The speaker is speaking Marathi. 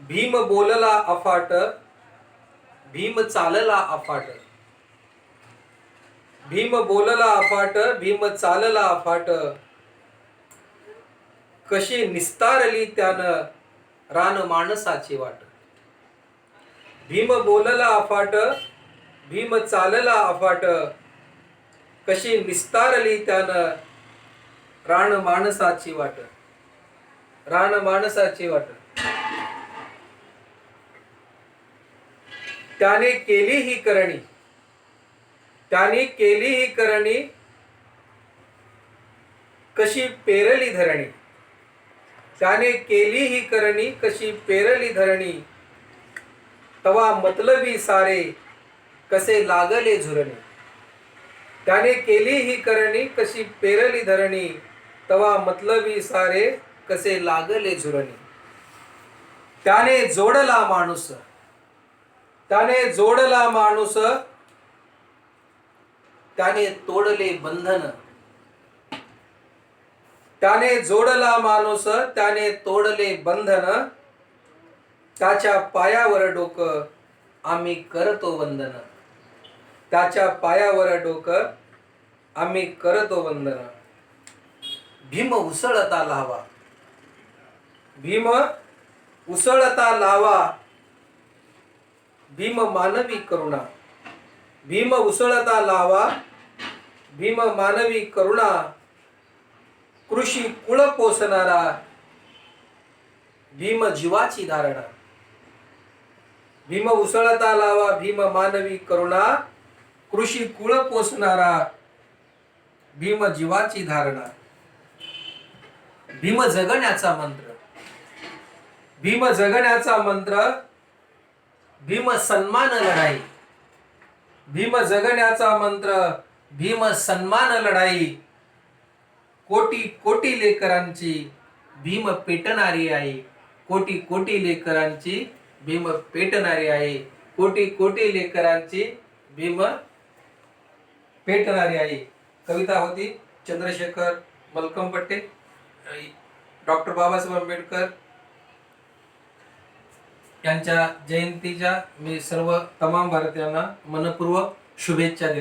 भीम बोलला अफाट, भीम चालला अफाट. भीम बोलला अफाट, भीम चालला अफाट. कशी निस्तारली त्यानं रान माणसाची वाट. भीम बोलला अफाट, भीम चालला अफाट. कशी निस्तारली त्यानं रान माणसाची वाट. रान माणसाची वाट. त्याने केली ही करणी, त्याने केली ही करणी. कशी पेरली धरणी. त्याने केली ही करणी, कशी पेरली धरणी. तवा मतलबी सारे कसे लागले झुरणे. त्याने केली ही करणी, कशी पेरली धरणी. तवा मतलबी सारे कसे लागले झुरणे. त्याने जोडला माणूस, त्याने जोडला माणूस. त्याने तोडले बंधन. त्याने जोडला माणूस, त्याने तोडले बंधन. त्याच्या पायावर डोकं आम्ही करतो वंदन. त्याच्या पायावर डोकं आम्ही करतो वंदन. भीम उसळता लावा, भीम उसळता लावा. भीम मानवी करुणा, भीम उसळता लावा. भीम मानवी करुणा. कृषी कुळ पोसणारा भीम जीवाची धारणा. भीम उसळता लावा, भीम मानवी करुणा. कृषी कुळ पोसणारा भीम जीवाची धारणा. भीम जगण्याचा मंत्र, भीम जगण्याचा मंत्र. भीम सन्मान लढाई, भीम जगण्याचा मंत्र. भीम सन्मान लढाई. कोटी कोटी लेकरांची भीम पेटणारी आहे. कोटी कोटी लेकरांची भीम पेटणारी आहे. कोटी कोटी लेकरांची भीम पेटणारी आहे. कविता होती चंद्रशेखर मलकमपट्टे. डॉक्टर बाबासाहेब आंबेडकर यांच्या जयंतीच्या मी सर्व तमाम भारतीयांना मनपूर्वक शुभेच्छा देतो.